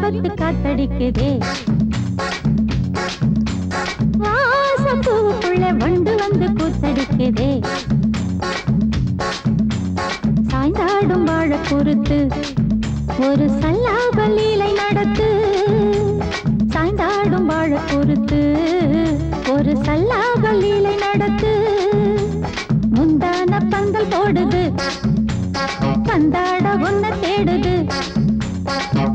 வாலிபத்து காத்தடிக்குதே வாசப்பூவுக்குள்ள வண்டு வந்து கூத்தடிக்குதே சாய்ந்தாடும் வாழ பொறுத்து ஒரு சல்லாப லீலை நடத்து சாய்ந்தாடும் வாழ பொறுத்து ஒரு சல்லாப லீலை நடத்து முந்தான பந்தல் போடுது பந்தாட உன்ன தேடுது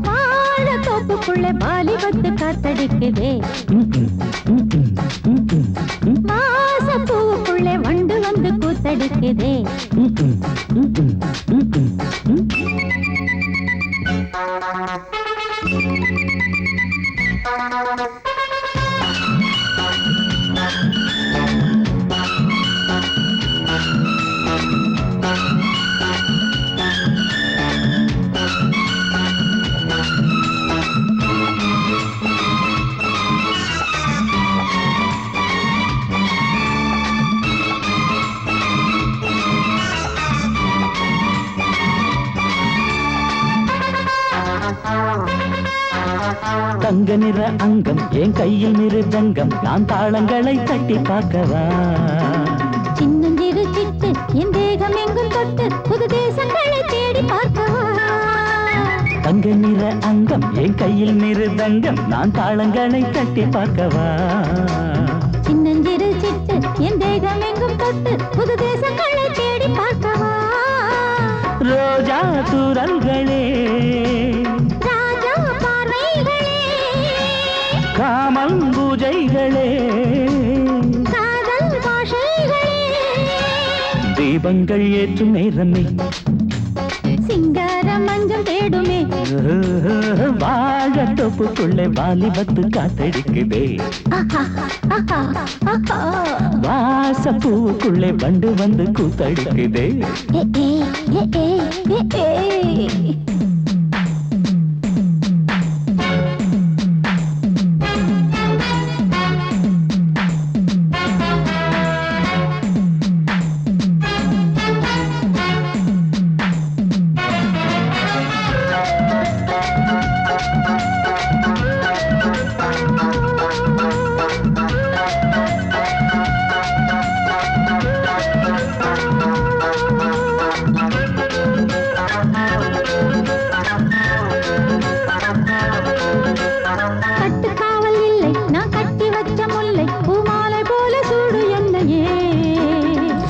வாழ தோப்புக்குள்ள வாலிபத்து காத்தடிக்குதே வாசப்பூவுக்குள்ள வண்டு வந்து கூத்தடிக்குதே தங்க நிற அங்கம் என் கையில் மிருதங்கம் நான் தாளங்களை தட்டி பார்க்கவா சின்னஞ்சிறு சிட்டு என் தேகம் எங்கும் தொட்டு புது தேசங்களை தேடி பார்க்கவா தங்க நிற அங்கம் என் கையில் மிருதங்கம் நான் தாளங்களை தட்டி பார்க்கவா சின்னஞ்சிறு சிட்டு என் தேகம் எங்கும் தொட்டு புது தேசங்களை தேடி பார்க்கவா ரோஜா தூரல்களே காமல் பூஜைகளே காதல் பாஷைகளே தீபங்கள் ஏற்றும் நேரமே சிங்கார மஞ்சள் தேடுமே வாழ தொப்புக்குள்ளே வாலிபத்து காத்தடிக்குதே வாசப்பூவுக்குள்ளே வண்டு வந்து கூத்தடிக்குதே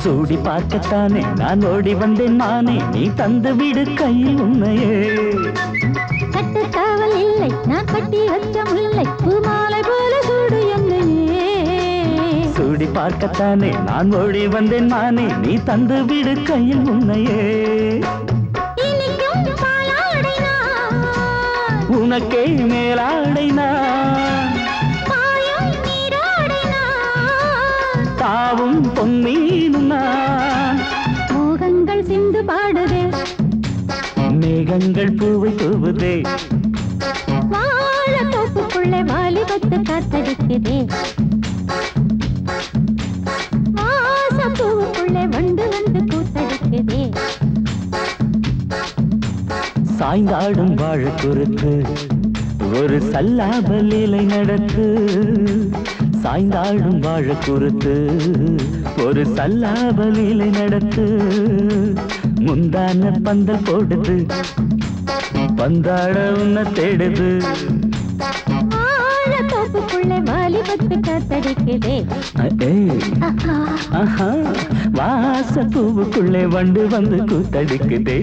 சூடி பார்க்கத்தானே நான் ஓடி வந்தேன் மானே நீ தந்து விடு கையில் உன்னையே கட்டு காவல் இல்லை நான் கட்டி வச்ச முல்லை பூமாலை போல சூடு என்னையே சூடி பார்க்கத்தானே நான் ஓடி வந்தேன் மானே நீ தந்து விடு கையில் உன்னையே உனக்கே மேலாடைனா தாவும் பொன்னீனுனா மோகங்கள் சிந்து பாடுதே மேகங்கள் பூவை தூவுதே வாழ தோப்புக்குள்ளே வாலிபத்து காத்தடிக்குதே வாசப்பூவுக்குள்ளே வண்டு வந்து கூத்தடிக்குதே சாய்ந்தாடும் வாழ குறுத்து ஒரு சல்லாப லீலை நடத்து சாய்ந்தாடும் வாழ குறுத்து ஒரு சல்லாப லீலை நடத்து முந்தான பந்தல் போடுது பந்தாட உன்ன தேடுது வாழ தோப்புக்குள்ளே வாலிபத்து காத்தடிக்குதே வாசப்பூவுக்குள்ளே வண்டு வந்து கூத்தடிக்குதே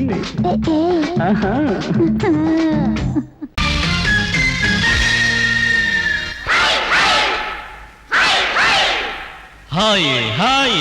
ஹாய் ஹாய்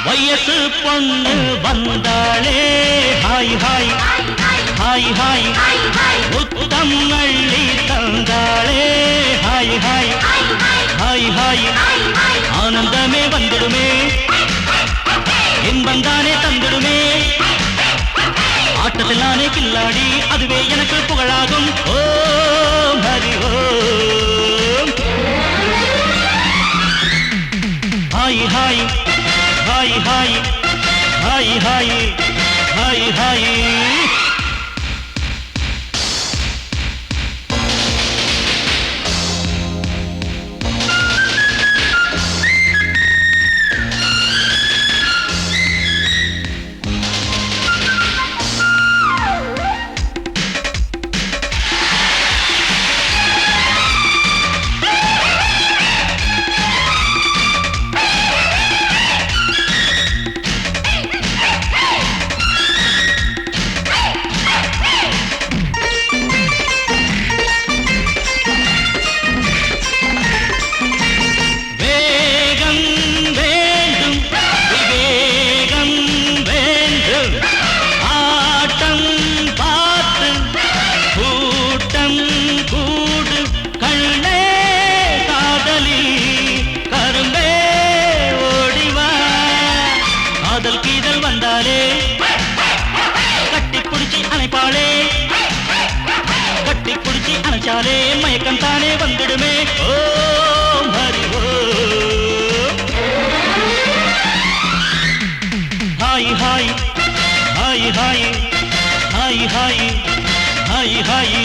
வயசு பொண்ணு வந்தாளே ஹாய் ஹாய் ஹாய் ஹாய் முத்தம் அள்ளி தந்தாளே ஹாய் ஹாய் ஹாய் ஹாய் ஆனந்தமே வந்துடுமே இன்பந்தானே தந்துடுமே ஆட்டத்தில் நானே கில்லாடி அதுவே எனக்கு புகழாகும் Om Hari Om hi hi hi hi hi hi hi hi மயக்கம் தானே வந்துடுமே Om Hari Om hi hi hi hi hi hi hi hi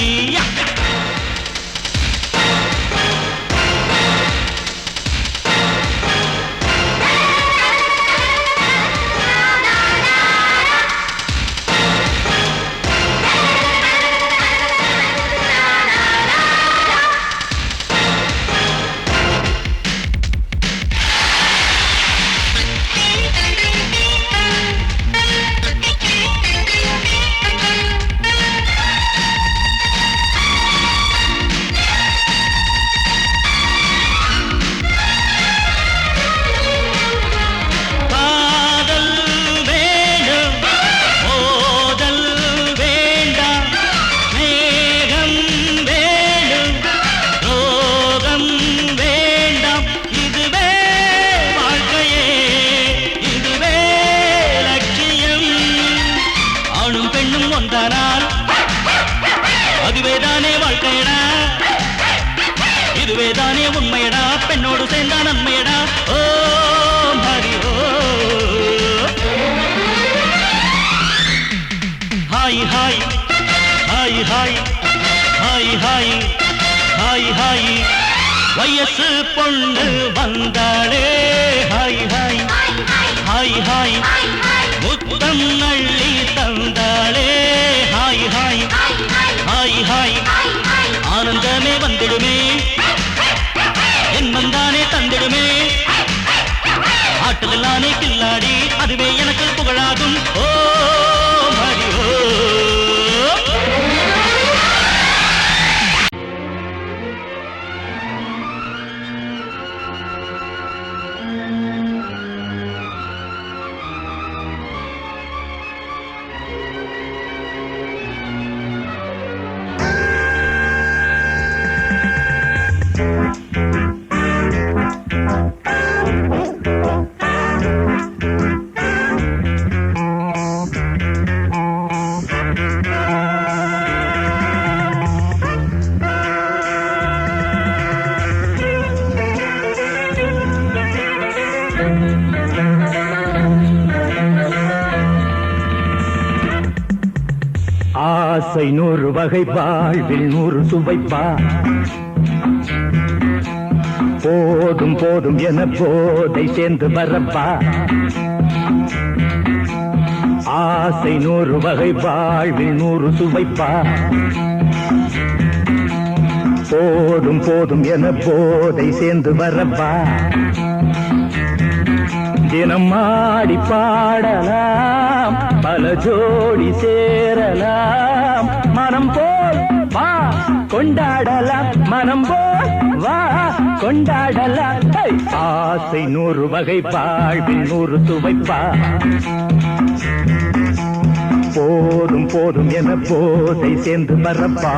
இதுவேதானே உண்மையடா பெண்ணோடு சேர்ந்தா நன்மையடா Om Hari Om hi hi hi hi hi hi hi hi வயசு பொண்ணு வந்தாளே ஹாய் ஹாய் ஹாய் ஹாய் முத்தம் அள்ளி தந்தாளே ஹாய் ஹாய் ஹாய் ஹாய் ஆனந்தமே வந்துடுமே என்மந்தானே தந்திடுமே ஆட்டத்தில் நானே கில்லாடி அதுவே எனக்கு புகழாகும் ஓம் ஹரி ஓம் ஆசை 100 வகை வாழ்வில் 100 சுவைப்பா போதும் போதும் என போதை சேர்ந்து வரப்பா ஆசை 100 வகை வாழ்வில் 100 சுவைப்பா போதும் போதும் என போதை சேர்ந்து வரப்பா தினம் ஆடி பாடலாம் பல ஜோடி சேரலாம் மனம் போல் வா கொண்டாடலாம் மனம் போல் வா கொண்டாடலாம் ஆசை 100 வகை வாழ்வில் 100 சுவைப்பா போதும் போதும் என போதை சேர்ந்து வரப்பா.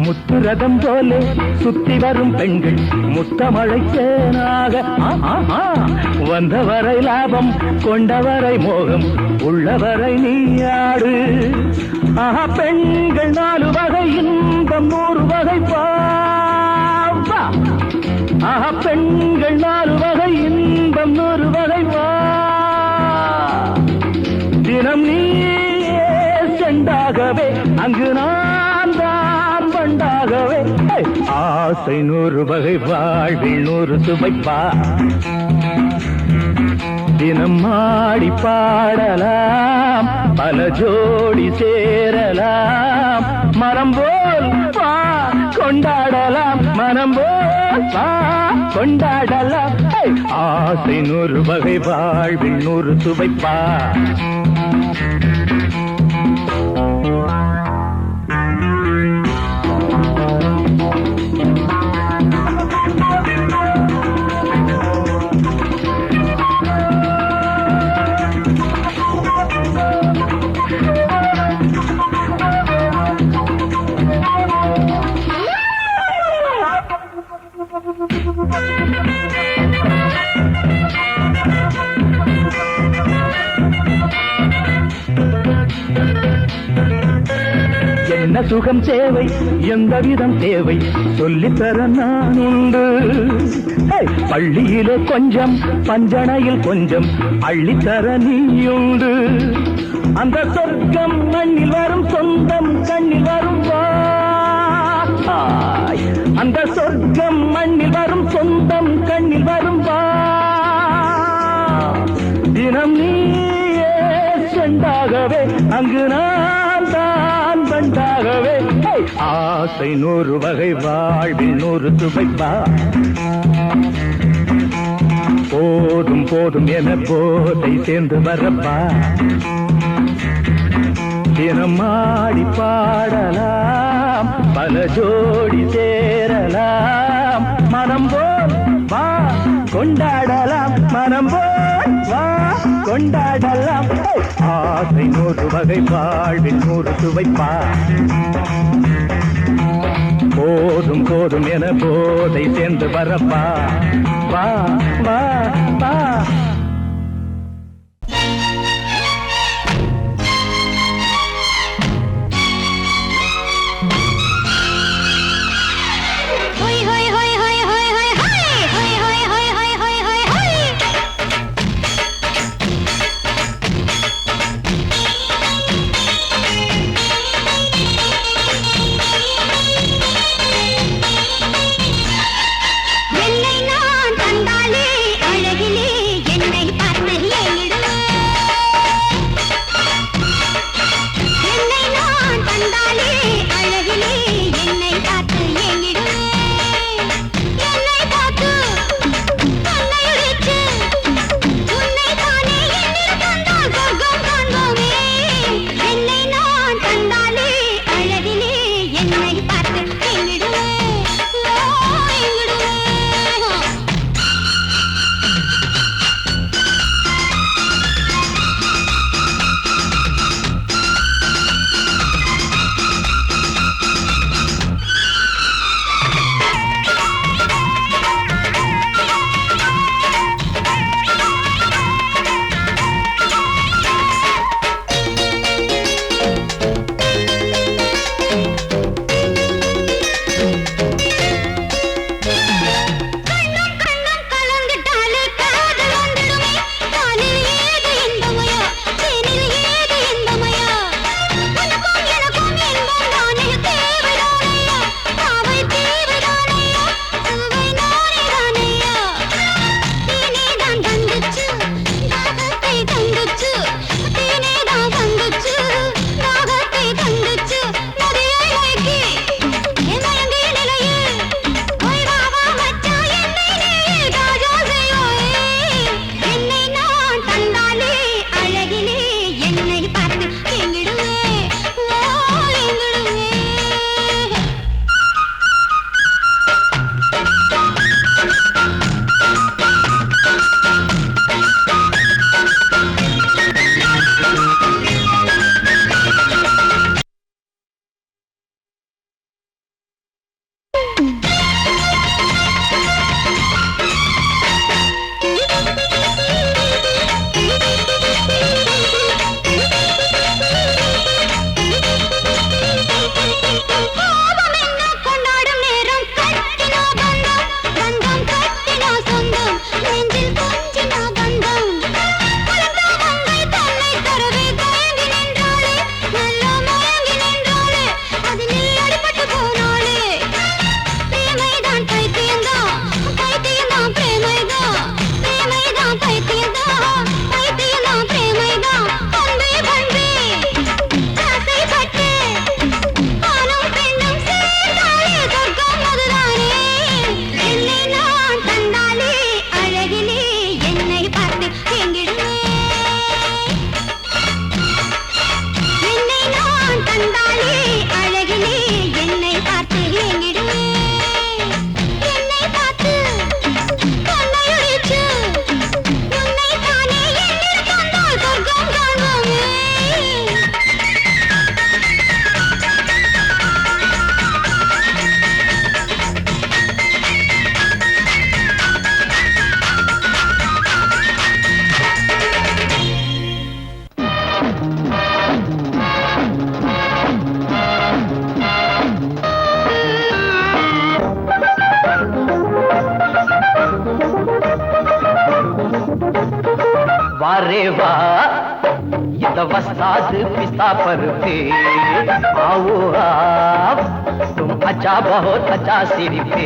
முத்துரதம் போலே சுத்தி வரும் பெண்கள் முத்தமழை தேனாக வந்தவரை லாபம் கொண்டவரை மோகம் உள்ளவரை நீயாடு. பெண்கள் 4 வகை இன்பம் 100 வகை பாவா. பெண்கள் 4 வகை இன்பம் 100 வகை வா. தினம் நீயே செண்டாகவே அங்கு நான் தான் பண்டாகவே. ஆசை 100 வகை வாழ்வில் 100 சுவைப்பா. தினம் ஆடி பாடலாம் பல ஜோடி சேரலாம். மரம் போல் பா கொண்டாடலாம் மனம் போல் பா கொண்டாடலாம். ஆசை 100 வகை வாழ்வில் 100 சுவைப்பா. என்ன சுகம் தேவை எந்த விதம் தேவை சொல்லித்தர நான் உண்டு. பள்ளியிலே கொஞ்சம் பஞ்சனையில் கொஞ்சம் அள்ளித்தர நீயுண்டு. அந்த சொர்க்கம் மண்ணில் வரும் சொந்தம் கண்ணில் வரும் வாய். அந்த சொர்க்கம் மண்ணில் வரும் சொந்தம் கண்ணில் வரும் வா. தினம் நீயே செண்டாகவே அங்கு நான் தான் பண்டாகவே. ஆசை 100 வகை வாழ்வில் 100 சுவைப்பா. போதும் போதும் என போதை சேர்ந்து வரப்பா. தினம் ஆடி பாடலாம் பல ஜோடி சேரலாம். மனம் போல் வா கொண்டாடலாம் மனம் போல் வா கொண்டாடலாம். ஆசை 100 வகை வாழ்வில் 100 சுவைப்பா. போதும் போதும் என போதை சேர்ந்து வரப்பா. வா வா வா. என்னை நான் தந்தாலே அழகிலே वारे वाह ये तो वस्ताद पिस्ता पर पे आओ आप तुम अच्छा बहुत अच्छा सिर पे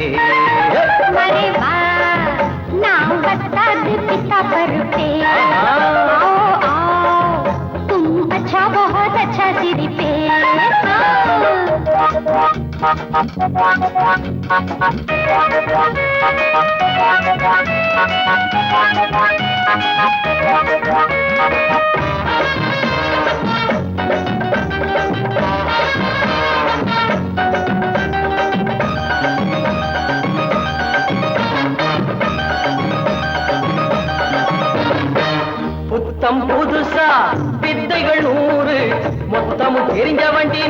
अरे वाह नाम वस्ताद पिस्ता पर पे आओ आओ तुम अच्छा बहुत अच्छा सिर पे புத்தம் புதுசா வித்தைகள் 100 மொத்தமும் தெரிஞ்ச வண்டி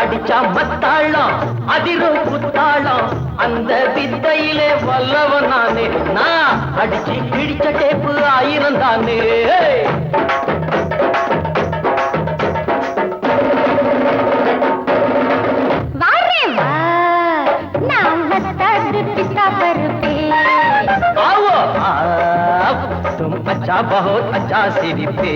அடிச்சா மத்தாளம் அதிரும் புத்தாளம் அந்த வித்தையிலே வல்லவன் நானே நான் அடிச்சு கிழிச்ச டேப்பு 1000 தானே तुम अच्छा बहुत अच्छा सिर पे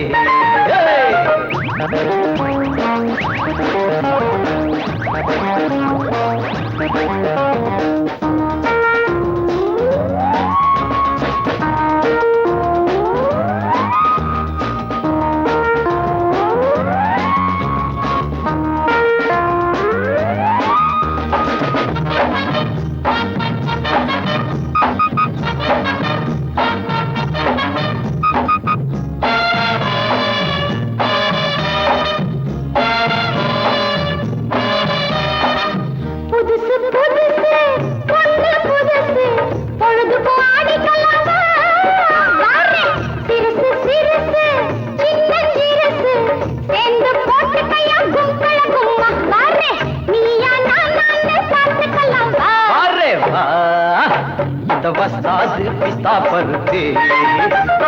वस्ताद पिस्ता पर पे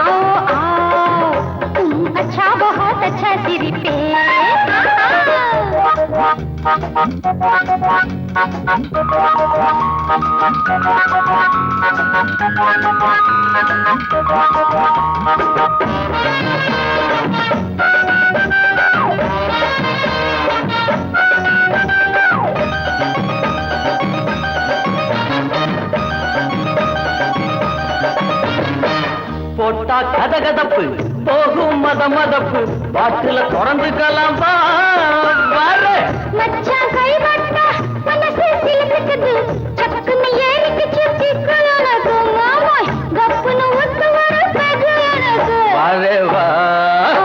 आओ आओ तुम अच्छा बहुत अच्छा सिर पे போட்டா கதகதப்பு போகும் மதமதப்பு பாட்டுல தொடர்ந்துக்கலாம் மச்சான் கைவட்டா மனசு சிலுக்குது சக்குன்னு ஏறிக்கு சுத்தி கலனது மாமாய் கப்புன்னு ஒத்து வர பெகுனது वारे वाह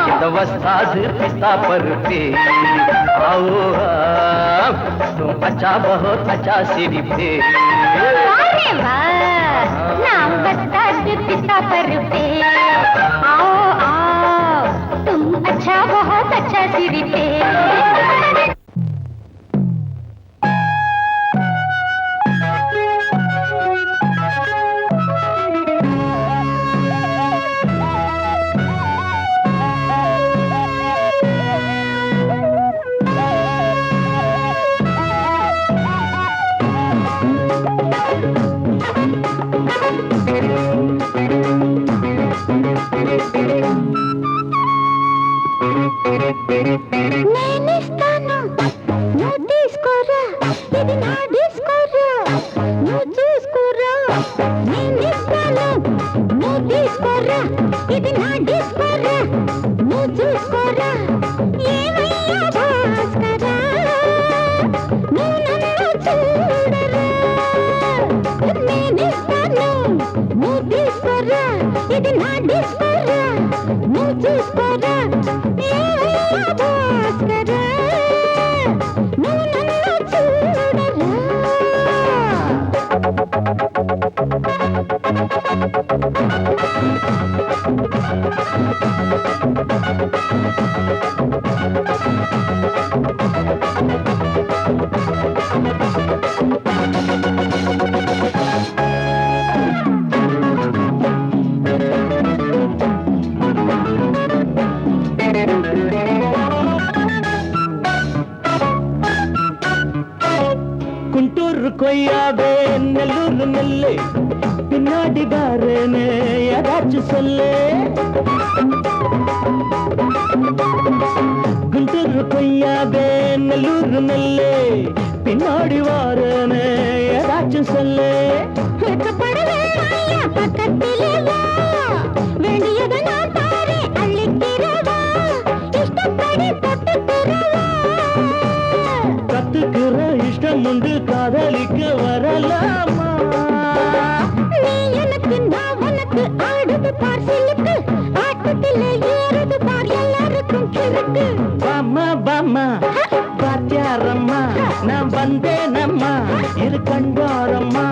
ये तो वस्ताद पिस्ता पर पे आओ आप तुम अच्छा बहुत अच्छा सिर पे वारे वाह नाम वस्ताद पिस्ता पर पे आओ आओ तुम अच्छा बहुत अच्छा सिर पे నేనిస్తాను నువ్వు తీసుకోరా ఇది నా డిస్కోరా నువ్వు చూసుకోరా నేనిస్తాను నువ్వు తీసుకోరా ఇది నా డిస్కోరా నువ్వు చూసుకోరా ఏమయ్యా భాస్కరా నువ్వు నన్ను చూడరా నేనిస్తాను నువ్వు తీసుకోరా ఇది నా డిస్కోరా నువ్వు చూసుకోరా ఏమయ్యా భాస్కరా నువ్వు నన్ను చూడరా குண்டூர் கொய்யாவே நெல்லூர் நெல்லை பின்னாடி பாருன்னு ஏதாச்சும் சொல்லு குண்டூர் கொய்யாவே நல்லூர் நெல்லு பின்னாடி வாரனே ஏதாச்சும் சொல்லு பக்கத்திலே வா வேண்டியது நான் தாரே அள்ளிக்கிறவா இஷ்டப்படி தொட்டுக்கிறவா கத்துக்கிற இஷ்டம் உண்டு காதலிக்க வரலாமா நீ எனக்கு நான் உனக்கு ஆடுது பார் சிலுக்கு ஆட்டத்திலே ஏறுது பார் எல்லாருக்கும் கிழக்கு பாமா பாமா பாத்தியாரம்மா நான் வந்தேனம்மா இரு கண்டாரம்மா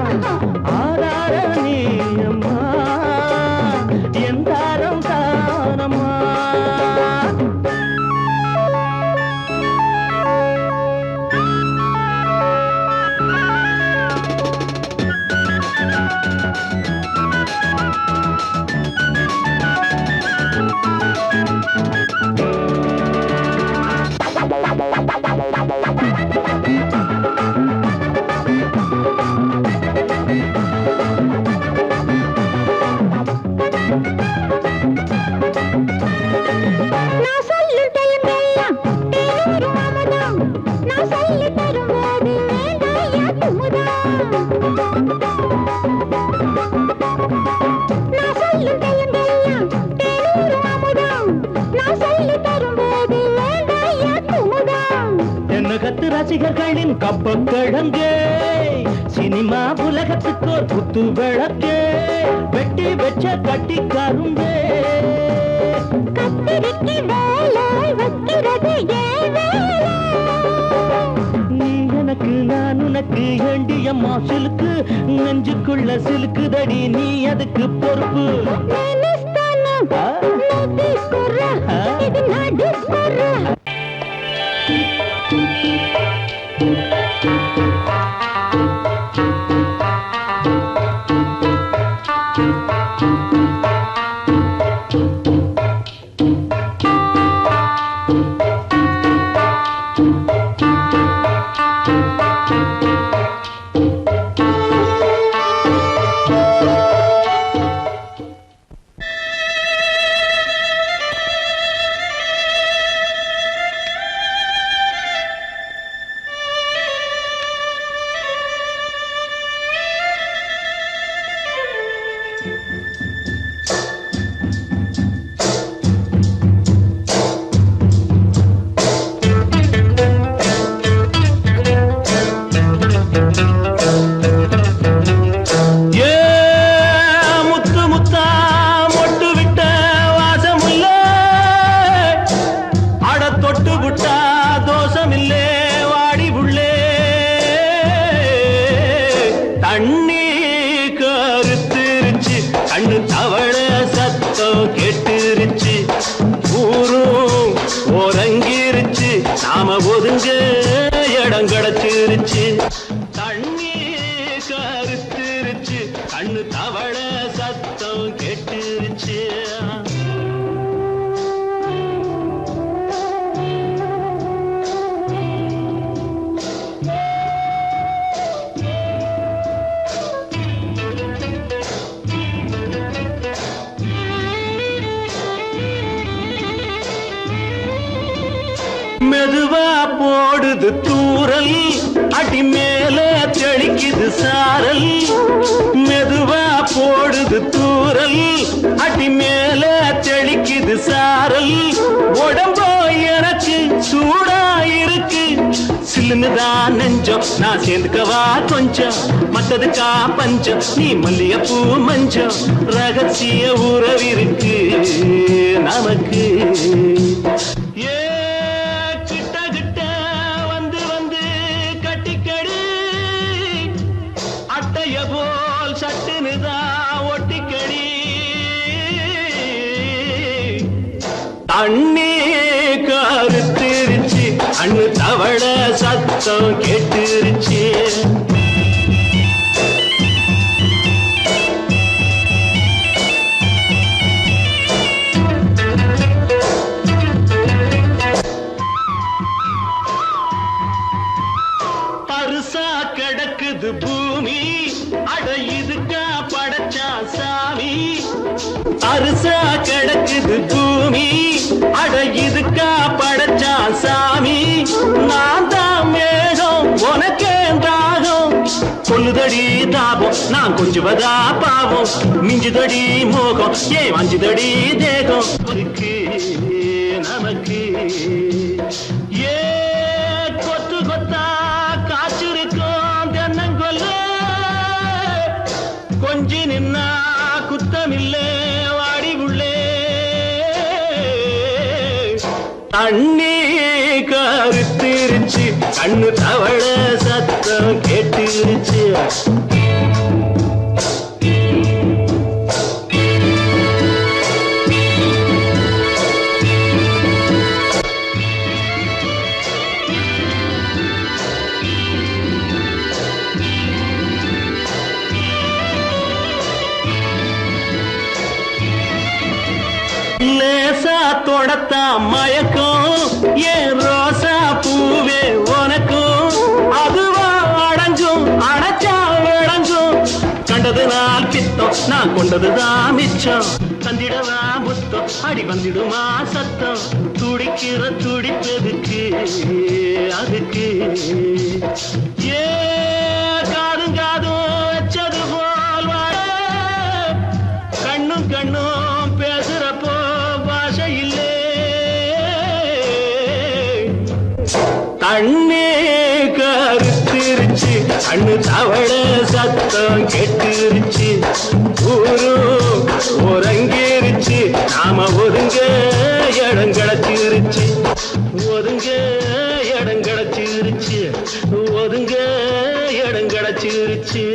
ஆரார நீயம்மா எந்தாரம் தானம்மா நான் சொல்லும் தெலுங்கெல்லாம் தேனூரும் அமுதம் நான் சொல்லி தரும்போது வேண்டாயா குமுதம் நான் சொல்லும் தெலுங்கெல்லாம் தேனூரும் அமுதம் நான் சொல்லி தரும்போது வேண்டாயா குமுதம் என்ன கத்து ரசிகர்களின் கப்ப கிழங்கு சினிமா உலகத்துக்கோர் குத்து விளக்கு வெட்டி வச்ச கட்டி கரும்பே கத்திரிக்கு வேலை வைக்கிறது ஏன் வேலை நீ எனக்கு நான் உனக்கு ஏண்டியம்மா சிலுக்கு நெஞ்சுக்குள்ள சிலுக்குதடி நீ அதுக்கு பொறுப்பு నేనిస్తాను నువ్వు తీసుకోరా ఇది నా డిస్కోరా நாம ஒதுங்க இடம் கிடைச்சிருச்சு தண்ணி கருத்துருச்சு கண்ணு தவள சத்தம் கெட்டுருச்சு மெதுவா போடுது தூரல் அடி மேல தெளிக்குது சாரல் மெதுவா போடுது தூரல் அடி மேல தெளிக்குது சாரல் உடம்போ எனக்கு சூடா இருக்கு சில்லுன்னுதான் நெஞ்சம் நான் சேர்ந்துக்கவா கொஞ்சம் மத்ததுக்கா பஞ்சம் நீ மல்லிகைப்பூ மஞ்சம் ரகசிய உறவிருக்கு நமக்கு போல் சட்டுனுதா ஒட்டிக்கடி தண்ணி கருத்திருச்சு அண்ணு தவள சத்தம் கேட்டுருச்சு பருசா கிடக்குது பூமி அட இதுக்கா படைச்சா சாமி அரிசா கிடக்குது பூமி அட இதுக்கா படைச்சா சாமி நான் தான் மேகம் உனக்கே தாகம் கொல்லுதடி தாபம் நான் கொஞ்சுவதா பாவம் மிஞ்சுதடி மோகம் ஏன் வஞ்சுதடி தேகம் நமக்கு ஏ கொத்து கொத்தா காய்ச்சிருக்கோம் தென்னங்கொல்ல கொஞ்சி நின்னா குத்தமில்லே வாடி உள்ளே தண்ணி கருத்திருச்சு கண்ணு தவள சத்தம் கேட்டுருச்சு லேசா தொடத்தா மயக்கம் ஏன் ரோசா பூவே உனக்கும் அதுவா அடங்கும் அடைச்சா விளங்கும் கண்டது நாள் பித்தம் நான் கொண்டதுதான் மிச்சம் தந்திடவா புத்தம் அடி வந்திடுமா சத்தம் துடிக்கிற துடிப்பதுக்கு அதுக்கு ஏ காதும் காதும் வச்சது போல் வாழ கண்ணும் கண்ணும் பேசுறப்போ பாஷை இல்லே தண்ணே கருத்திருச்சு கண்ணு தவள சத்தம் கெட்டுருச்சு ஊரும் ஒருங்கிருச்சு நாம ஒதுங்க இடம் கிடச்சிருச்சு ஒதுங்க இடம் கிடச்சிருச்சு ஒதுங்க இடம் கிடச்சிருச்சு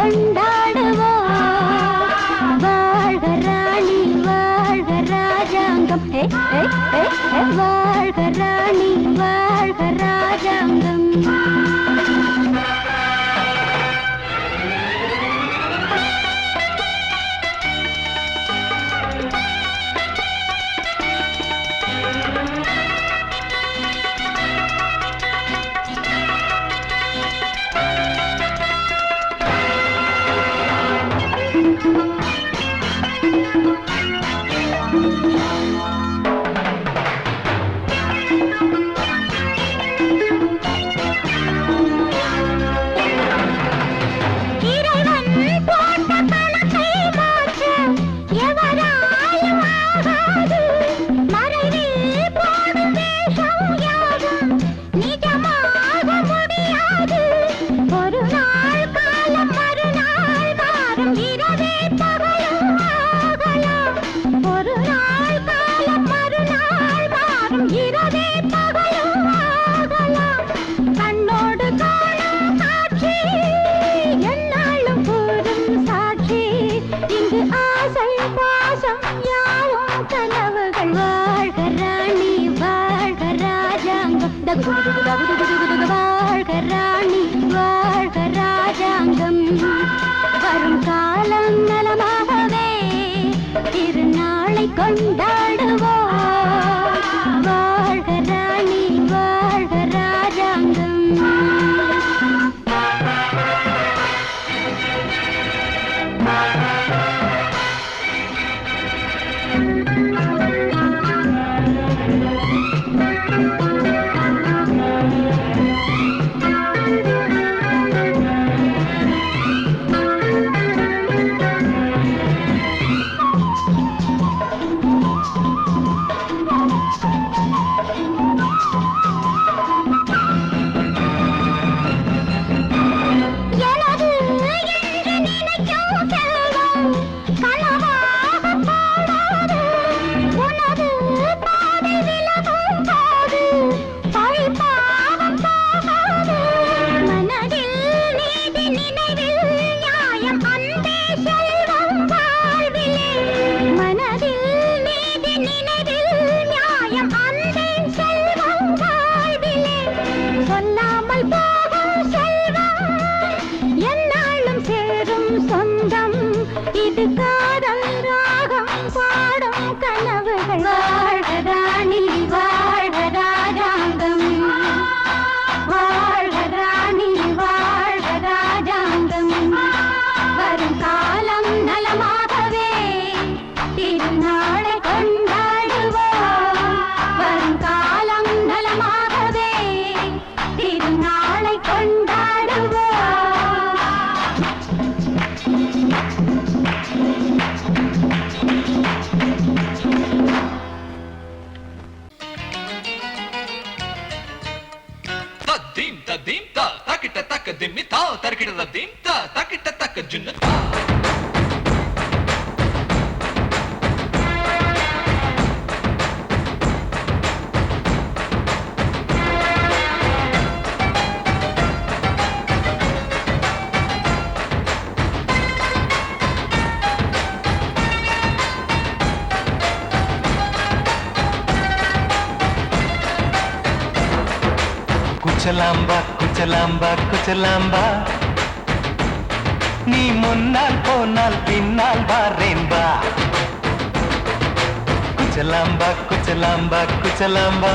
கொண்டாடுவோம். வாழ்க ராணி வாழ்க ராஜாங்கம், வாழ்க ராணி வாழ்க ராஜாங்கம். வாழ்க ராணி வாழ்க ராஜாங்கம். வரும் காலம் நலமாகவே திருநாளை கொண்டாடுவோம். வாழ்க ராணி வாழ்க ராஜாங்கம். குச்சலாம்பா குச்சலாம்பா குச்சலாம்பா, நீ முன்னால் போனால் பின்னால் வாரேன்பா. குச்சலாம்பா குச்சலாம்பா குச்சலாம்பா,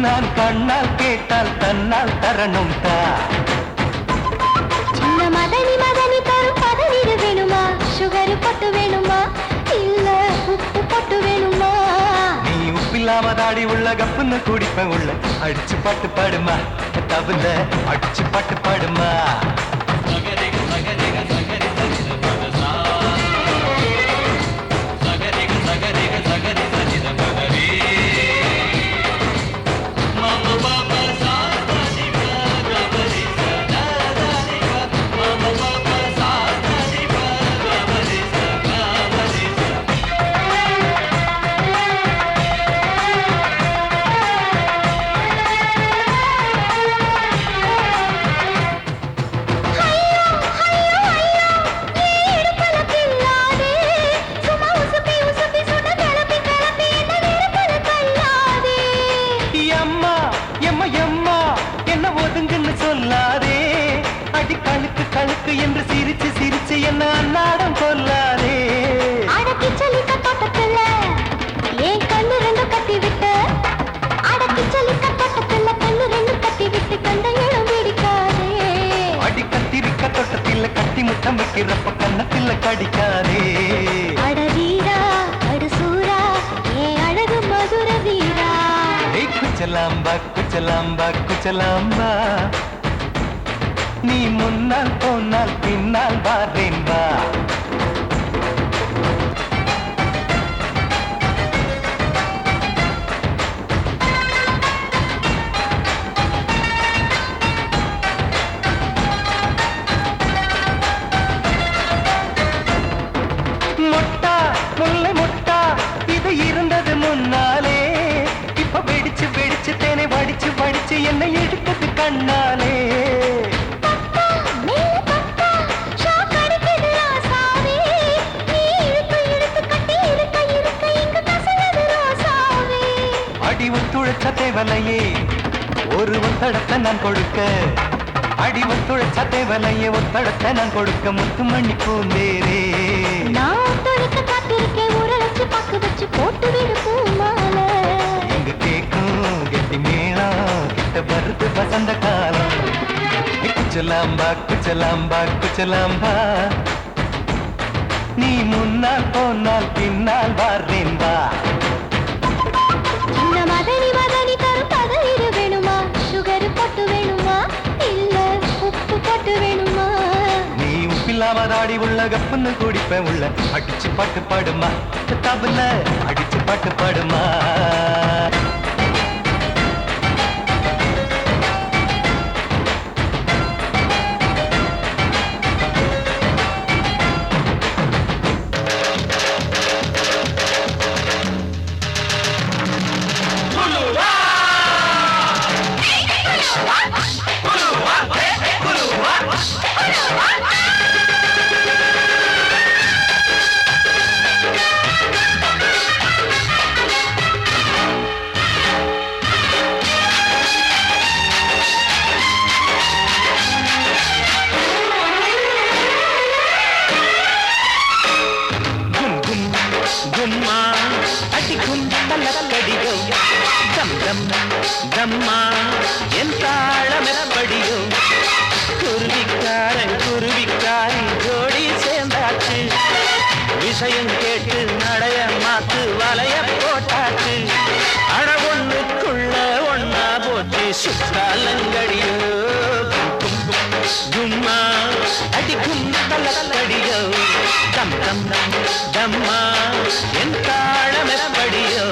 நான் கண்ணால் கேட்டால் தன்னால் தரணும் தா. சின்ன மதனி மதனி தரும் பதநீர் வேணுமா, சுகர் பொட்டு வேணுமா, இல்ல உப்பு பொட்டு வேணுமா? நீ உப்பில்லாம தாடி உள்ள கப்புன்னு குடிப்பேன் உள்ள. அடிச்சு பாட்டு பாடுமா தவுல, அடிச்சு பாட்டு பாடுமா. சொல்லாதே அடி கழுக்கு கழுக்கு என்று சிரிச்சு சிரிச்சு என்ன அன்னாடம் கொல்லாதே அடக்கி சொல்லிக்க தோட்டத்துல ஏன் கண்ணு ரெண்டு கட்டி விட்டு அடக்கி சொல்லிக்க தோட்டத்துல கண்ணு ரெண்டு கட்டி விட்டு கண்ட இடம் பிடிக்காதே அடி கத்திரிக்க தோட்டத்தில் கட்டி முட்டம் வைக்கிறப்ப கண்ணத்தில் கடிக்காதே அட வீரா அடு சூரா ஏன் அழகு மதுர வீரா குச்சலாம்பா குச்சலாம்பா குச்சலாம்பா நீ முன்னால் போனால் பின்னால் வாரேன் வா முட்டா முல்லை முட்டா இது இருந்தது முன்னாலே இப்ப வெடிச்சு வெடிச்சு தேனை வடிச்சு வடிச்சு என்னை எடுத்தது கண்ணாலே அடி ஒத்துழைச்ச தேவலையே ஒரு ஒத்தடத்தை நான் கொடுக்க அடி ஒத்துழைச்ச தேவலையே ஒத்தடத்தை நான் கொடுக்க முத்துமணி பூந்தேரே நான் தொடுக்க காத்திருக்கேன் உரளச்சு பக்கு வச்சு போட்டு விடு பூமாலை எங்க கேக்கும் கெட்டி மேளம் கிட்ட வருது வசந்த காலம் குச்சலாம்பா குச்சலாம்பா குச்சலாம்பா நீ முன்னால் போனால் பின்னால் வாரேன் வா சின்ன மதனி மதனி தரும் பதனிரு வேணுமா சுகர் போட்டு வேணுமா இல்ல உப்பு போட்டு வேணுமா நீ உப்பில்லாம தாடி உள்ள கப்புன்னு குடிப்பேன் உள்ள அடிச்சு பாட்டு பாடுமா தபுல அடிச்சு பாட்டு பாடுமா கும்மா அடிக்கும் தலக்கடியோ தம் தம் தம்மா என் தாளமெப்படியோ குருவிக்காரி ஜோடி சேர்ந்தாச்சு விஷயம் கேட்டு நடைய மாத்து வலைய போட்டாச்சு அட ஒண்ணுக்குள்ள ஒன்னா போச்சு சுத்தாலங்கடியோ கும்மா அடிக்கும் தலக்கடியோ தம் தம் தம்மா என் தாளமெப்படியோ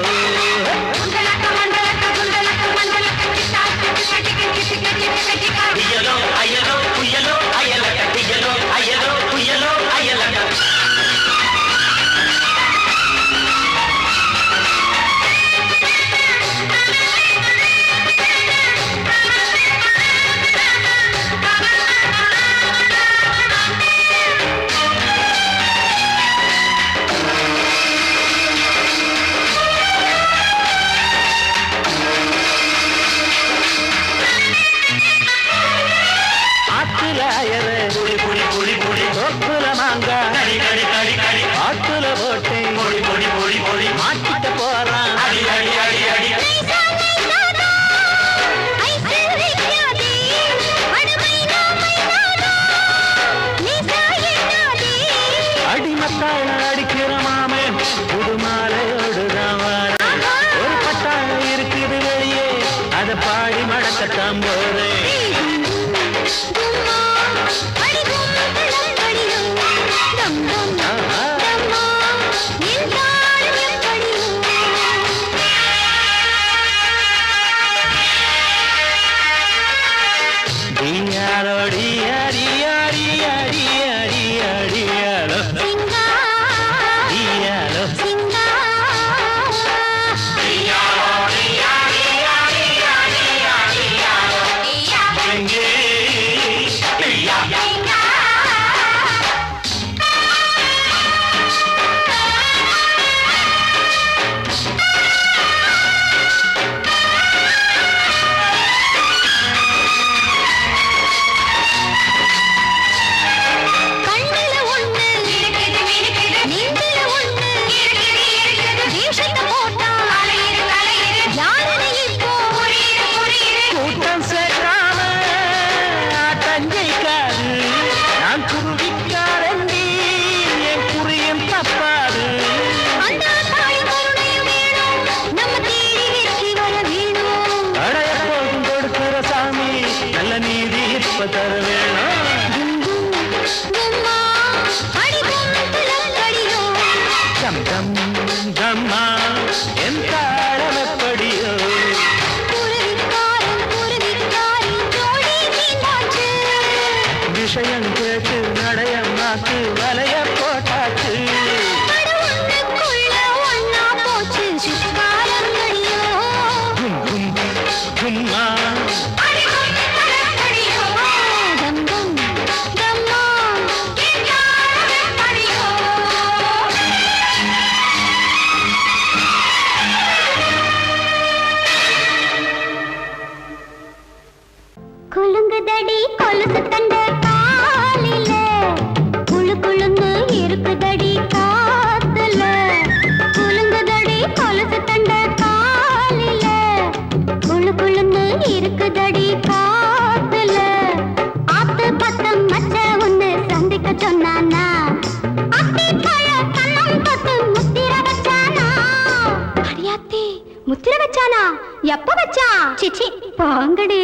புயலோ அயலோ புயலோ அயலக புயலோ அயலோ புயலோ அயலக ஆட்டுல போட்டு மாட்டிட்ட போறான் அடிமத்தாழ அடிக்கிற மாமே புது மாலையோடுதான் ஒரு பட்டாள இருக்குது வெளியே அதை பாடி மடக்கத்தான் போறேன் நீ தீர்ப்ப தர வேணும் டம் டம் டம்மா என் தாளம் எப்படியோ விஷயம் கேட்டு நடையம் மாத்து வலைய போட்டாச்சு கும்மா குலுங்குதடி கொலுசு தண்ட காலில குளு குளுன்னு இருக்குதடி காத்துல குலுங்குதடி கொலுசு தண்ட காலில குளு குளுன்னு இருக்குதடி காத்துல ஆத்து பத்தம் மச்ச ஒண்ணு சந்திக்க சொன்னானா அத்தி பழ கண்ணம் தொட்டு முத்திர வச்சானா அடியாத்தி முத்திர வச்சானா எப்ப வச்சா சிச்சி பாங்கடி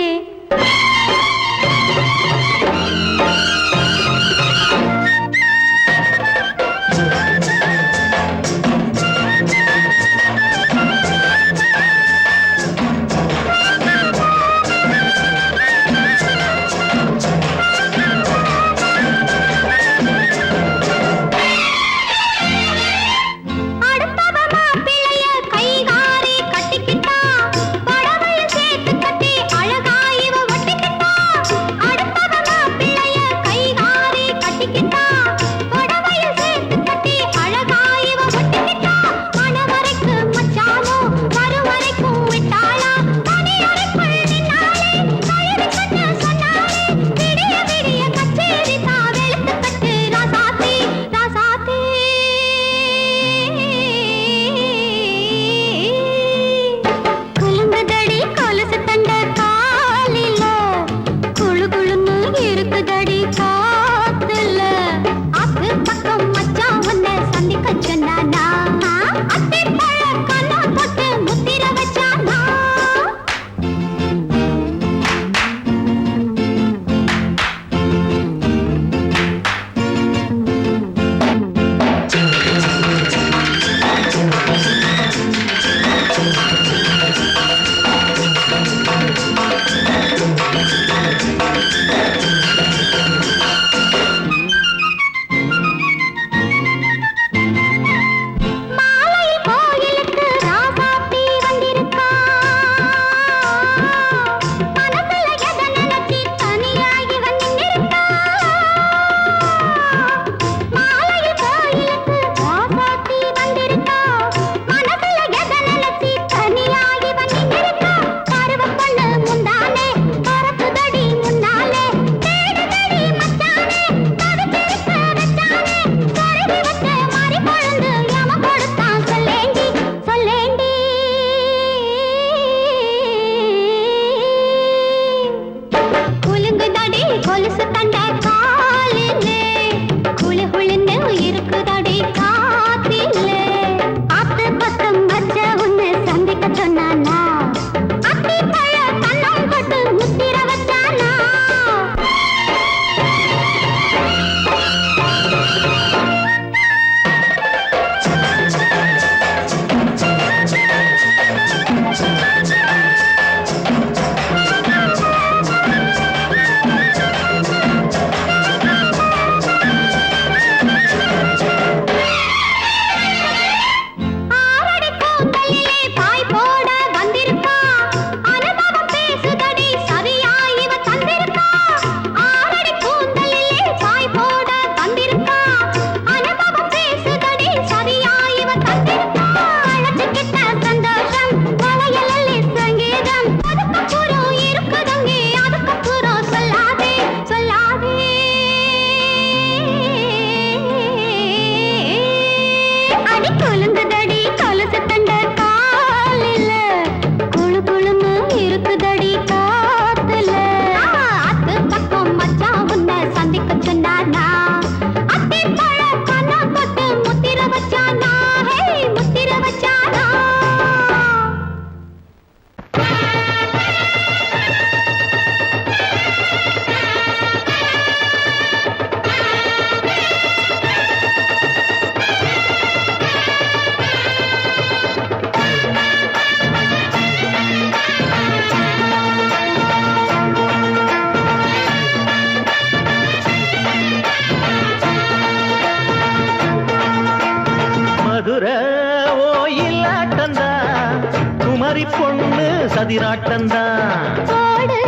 குமரி பொண்ணு சதிராட்டந்தான் போடு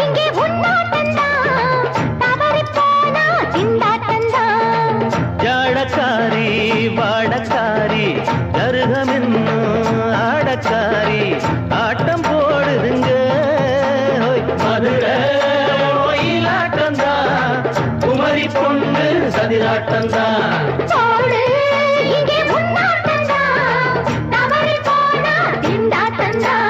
இங்கே உன்னாட்டந்தான் தவறி போனா திண்டாட்டந்தான் ஜாடக்காரி வாடக்காரி கருகமென்னும் ஆடக்காரி ஆட்டம் போடுதுங்க ஹோய், மதுரை ஒயிலாட்டந்தான் குமரி பொண்ணு சதிராட்டந்தான் போடு இங்கே உன்னாட்டந்தான் தவறி போனா திண்டாட்டந்தான்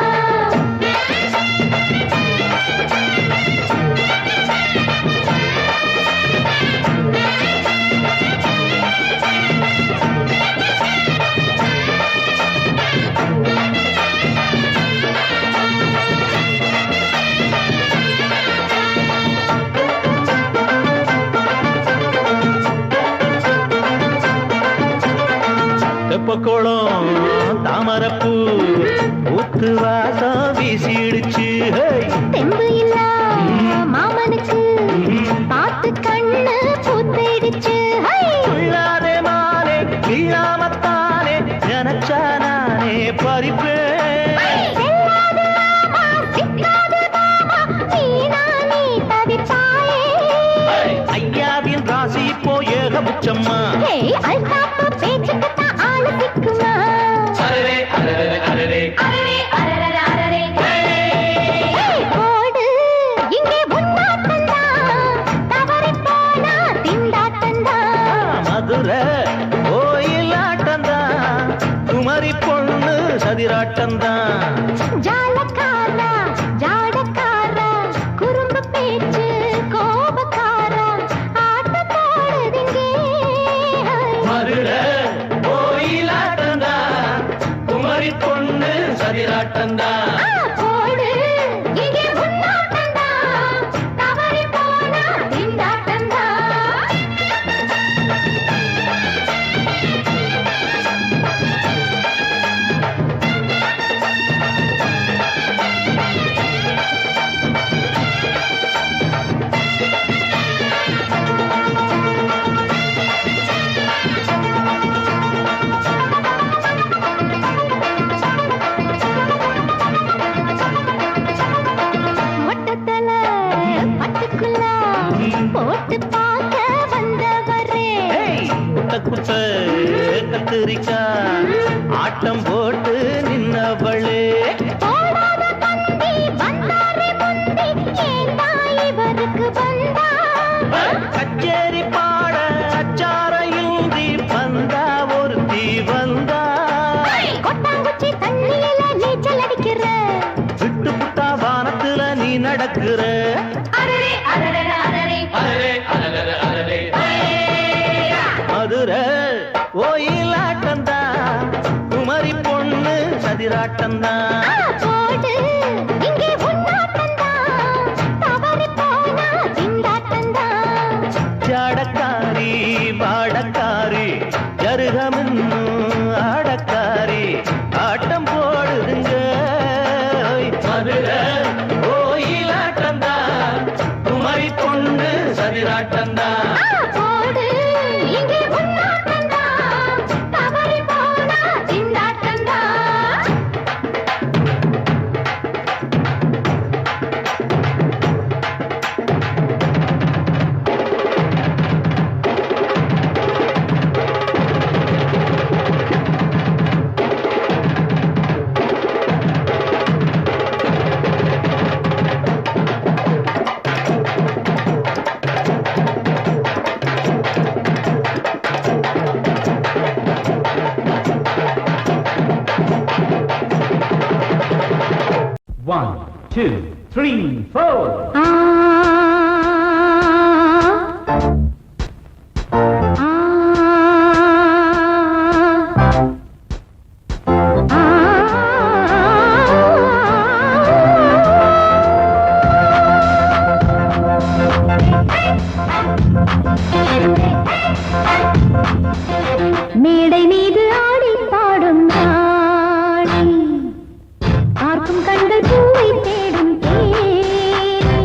தெப்பக்குளம் தாமரப்பூ ஊத்து வாசம் வீசிடுச்சு ஹேய். தெம்பு இல்ல மாமனுக்கு பார்த்து கண்ணு பூத்திடுச்சு ஹை! துள்ளாதே மானே வீழாமத்தானே நினைச்சா நானே பறிப்பேன் செல்லாது மாமா, சிக்காது மாமா, நீனா நீ தவிப்பாயே. ஐயாவின் ராசி இப்போ ஏகபுச்சம்மா ஹே, அல்தாப்பு பேச்சுக்குத்தான் ஆளு திக்குமா? அரரே அரரே அரரே அரரே, அரரர, அரரே. ஹே, போடு, இங்கே உன்னாட்டந்தான், தவறிப் போனா திண்டாட்டந்தான். மதுரை கோயிலாட்டந்தான் குமரி பொண்ணு சதிராட்டந்தான் ஜாலக்காரா, ஜாடக்காரா, குறும்பு பேச்சு, கோபக்காரா, ஆட்டம் போடுதிங்கே. மதுரை கோயிலாட்டந்தான் குமரி பொண்ணு சதிராட்டந்தான் போடு, இங்கே உன்னாட்டந்தான், தவறிப் போனா திண்டாட்டந்தான். மொட்டத்தல பட்டுக்குள்ள போட்டு பார்க்க வந்தவரே. குட்ட குட்ட கத்திரிக்கா ஆட்டம் போட்டு நின்னவளே போடாத பந்தி வந்தாரே முந்தி, ஏண்டா இவருக்கு வந்தா? கச்சேரி பாட அச்சாரையுந்தி வந்தா ஒருத்தி வந்தா கொட்டாங்குச்சி தண்ணியில நீச்சல் அடிக்கிற. விட்டு புட்டா வானத்துல நீ நடக்கிற அரரே, அரரர, அரரே. அரரே அரரே அரரே மதுரை கோயிலாட்டந்தான் குமரி பொண்ணு சதிராட்டந்தான் போடு, இங்கே உன்னாட்டந்தான், தவறிப் போனா திண்டாட்டந்தான். ஜாடக்காரி வாடக்காரி ஜருகமென்னும் ஆடக்காரி ஆட்டம் போடுதுங்க ஓய், மதுரை கோயிலாட்டந்தான் குமரி பொண்ணு சதிராட்டந்தான் போடு, இங்கே உன்னாட்டந்தான், தவறிப் போனா திண்டாட்டந்தான். One, two, three, four. மேடை மீது ஆடி பாடும் நாணி, பார்க்கும் கண்கள் பூவை தேடும் தேனி.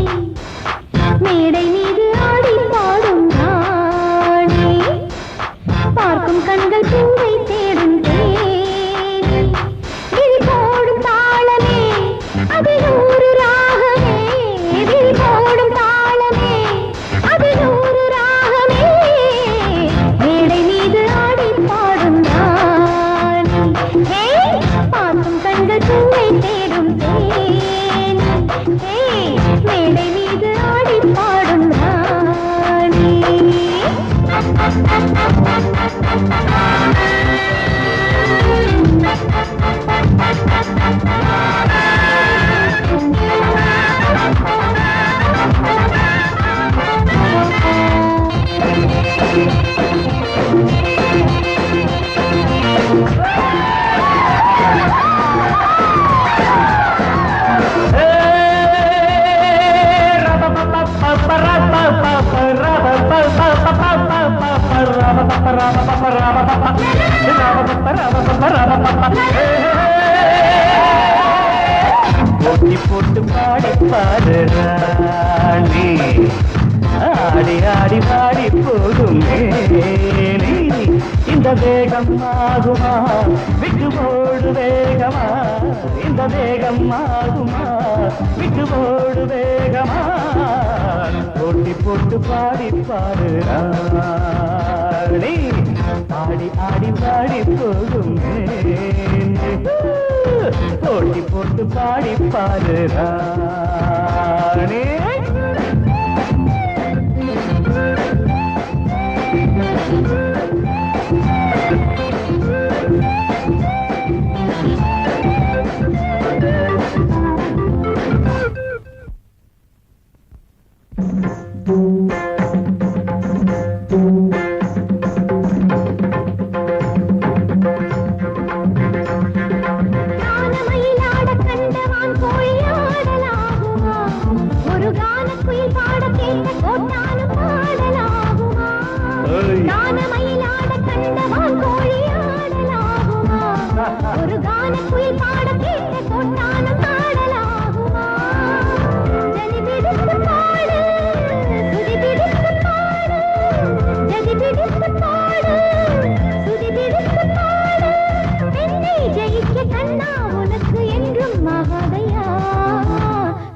மேடை மீது ஆடி பாடும் நாணி, பார்க்கும் கண்கள் பூவை தேடும் தேனி. கிளி போடும் தாள போட்டி போட்டு பாடி பாடு ராணி ஆடி ஆடி பாடி போகும் இந்த வேகம் ஆகுமா விட்டு போடு வேகமா இந்த வேகம் ஆகுமா விட்டு போடு வேகமா போட்டி போட்டு பாடி பாடு ராணி ஆடி ஆடி பாடி போகும் போட்டி போட்டு பாடி பாடு ராணி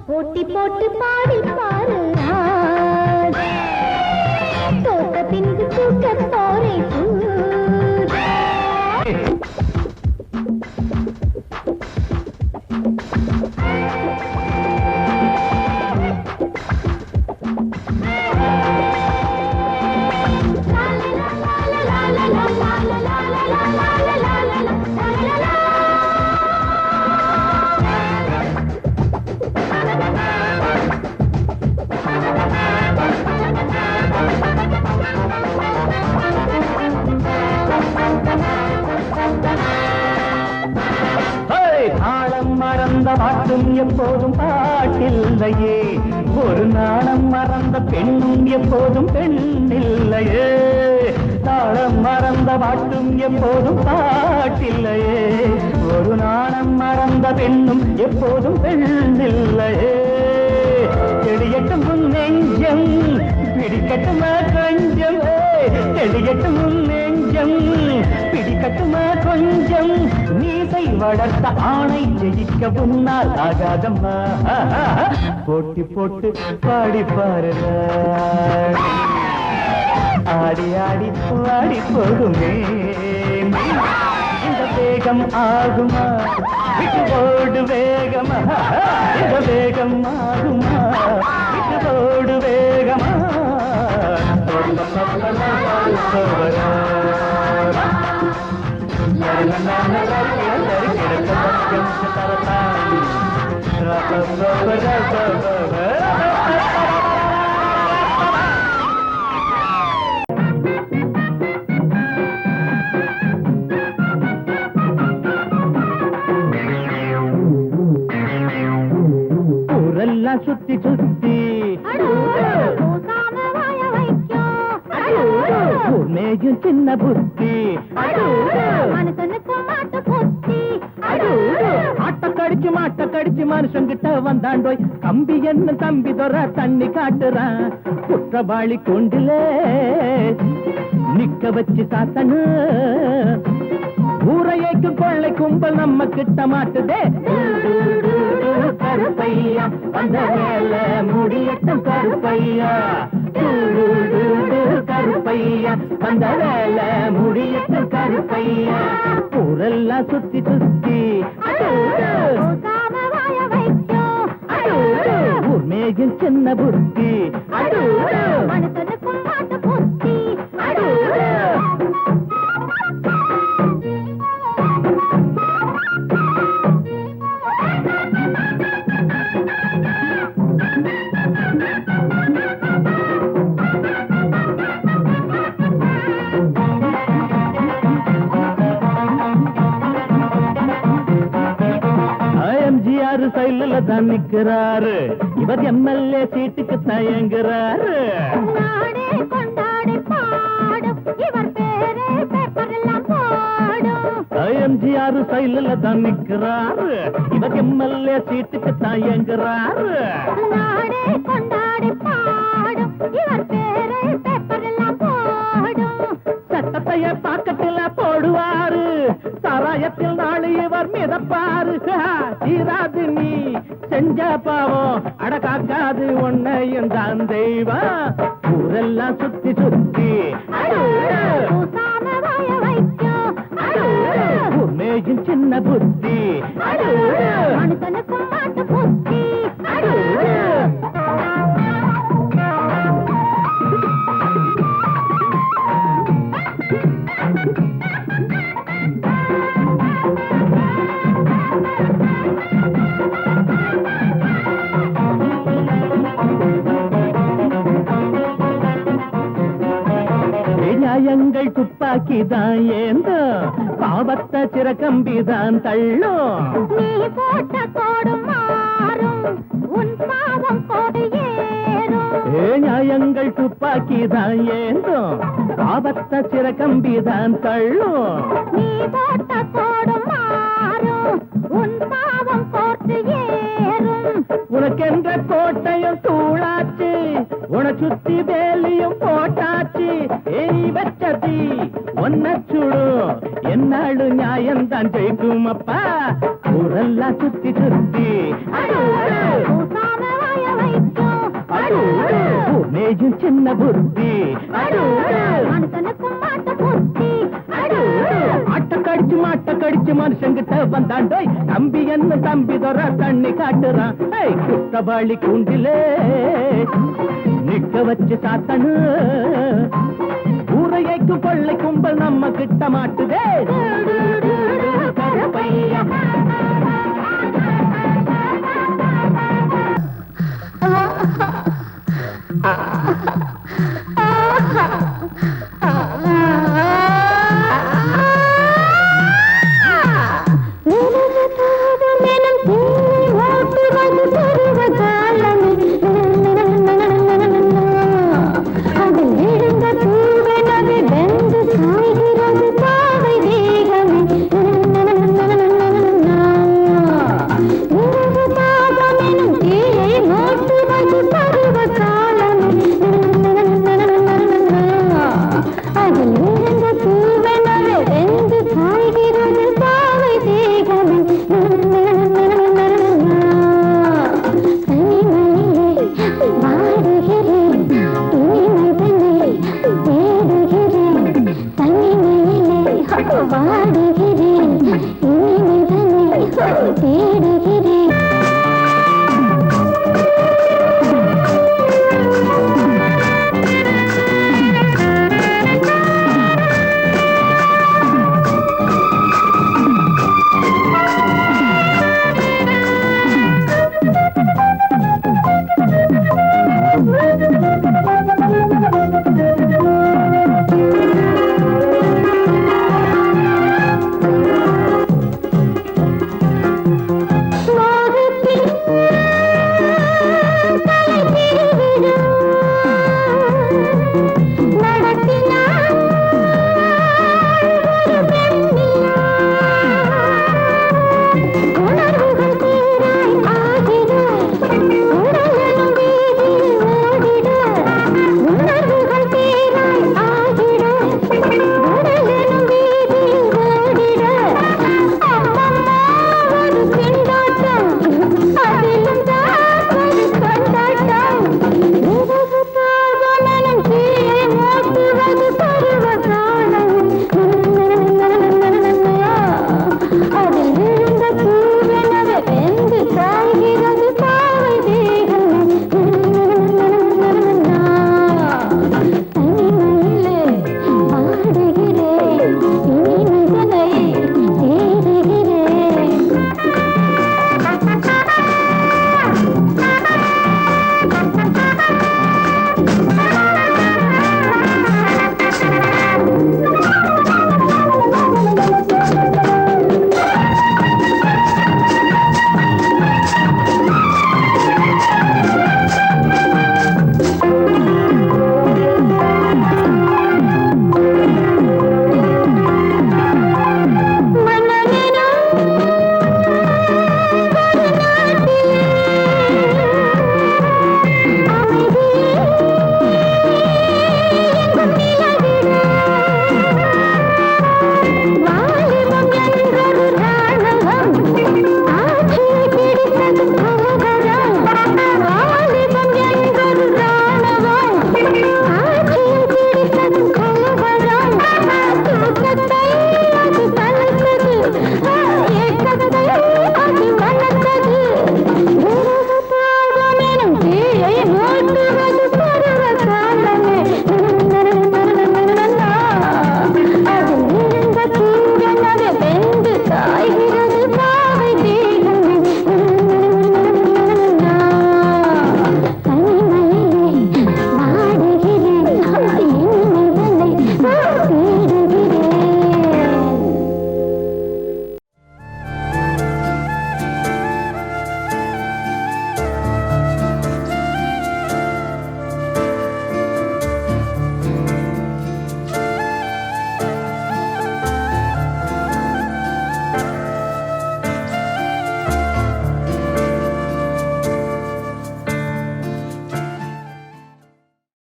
போட்டி போட்டு பாடி பாரு தோட்ட பின்பு தூக்க போரே மறந்த பாட்டும் எப்போதும் பாட்டில்லையே ஒரு நாணம் மறந்த பெண்ணும் எப்போதும் பெண்ணில்லையே தாளம் மறந்த பாட்டும் எப்போதும் பாட்டில்லையே ஒரு நாணம் மறந்த பெண்ணும் எப்போதும் பெண்ணில்லையே தெளியட்டும் உன் நெஞ்சம் பிடிக்கட்டுமா கொஞ்சம் தெளியட்டும் உன் நெஞ்சம் பிடிக்கட்டுமா கொஞ்சம் நீசை வளர்த்த ஆணை ஜெயிக்க முன்னால் ஆகாதம்மா போட்டி போட்டு பாடி பாரு ஆடி ஆடி பாடி போகுமே இந்த வேகம் ஆகுமா விட்டு போடு வேகமா இந்த வேகம் ஆகுமா விட்டு போடு வேகமா ஊரெல்லாம் சுத்தி சுத்தி மேயும் சின்ன புத்தி ஆட்ட கடிச்சு மனுஷங்கிட்ட வந்தாண்டோய் கம்பி என்ன தம்பி தொற தண்ணி காட்டுறான் குற்றவாளி கொண்டில நிக்க வச்சு சாத்தனு ஊரையைக்கு கொள்ளை கும்பல் நம்ம கிட்ட மாட்டுதே கருப்பையா அந்த மேல முடியட்டும் கருப்பையா கருப்பையா அந்த வேலை முடியட்டும் கருப்பையா ஊரெல்லாம் சுத்தி சுத்தி ஊர் மேகில் சின்ன புத்தி சைல தான் நிக்கிறாரு இவர் எம்எல்ஏ சீட்டுக்கு தயங்குறாரு கொண்டாடி பாடும் இவர் பேரு எம்ஜிஆர் சைலில் தான் நிற்கிறாரு, இவர் எம்எல்ஏ சீட்டுக்கு தான் எங்குறாரு. நாடே கொண்டாடி பாடும் இவர் பேரை பேப்பரெல்லாம் போடும். சட்டத்தைய பாக்கத்தில் போடுவாரு, சாராயத்தில் நாளை இவர் மிதப்பாரு. தீராது நீ செஞ்ச பாவம், அடக்காக்காது உன்னையும் தான் தெய்வம். ஊரெல்லாம் சுத்தி சுத்தி பூசாம வாய வைக்கும் உண்மையும் சின்ன புத்தி மனுஷனுக்கும் மாட்டு புத்தி. நியாயங்கள் துப்பாக்கிதான் ஏந்தோ, பாவத்தை சிறகம்பிதான் தள்ளும். நீ போட்ட கோடு மாறும் உன் பாவம் கோடு ஏறும். நியாயங்கள் துப்பாக்கிதான் ஏந்தோ, பாவத்தை சிறகம்பிதான் தள்ளும். நீ போட்ட கோடு மாறும் உன் பாவம் கோட்டு ஏறும். உனக்கென்ற கோட்டையும் தூளாச்சு, உன சுத்தி வேலியும் போட்டாச்சு. நீ வச்சதி ஒன்ன சுடும், என்னாடு நியாயம்தான் ஜெயிக்கும் அப்பா. ஊரெல்லாம் சுத்தி சுத்தி பூசாம வாய வைக்கும் மேஜும் சின்ன புத்தி. மனுஷனுக்கும் மாட்டு புத்தி. மாட்ட கடிச்சு மனுஷங்கிட்ட வந்தாண்டோய், தம்பி என்ன தம்பி தொற தண்ணி காட்டுறான். குற்றவாளி கூண்டிலே நிக்க வச்சு சாத்தனு, ஊரையைக்கு கொள்ளை கும்பல் நம்ம கிட்ட மாட்டுதே. கருப்பையா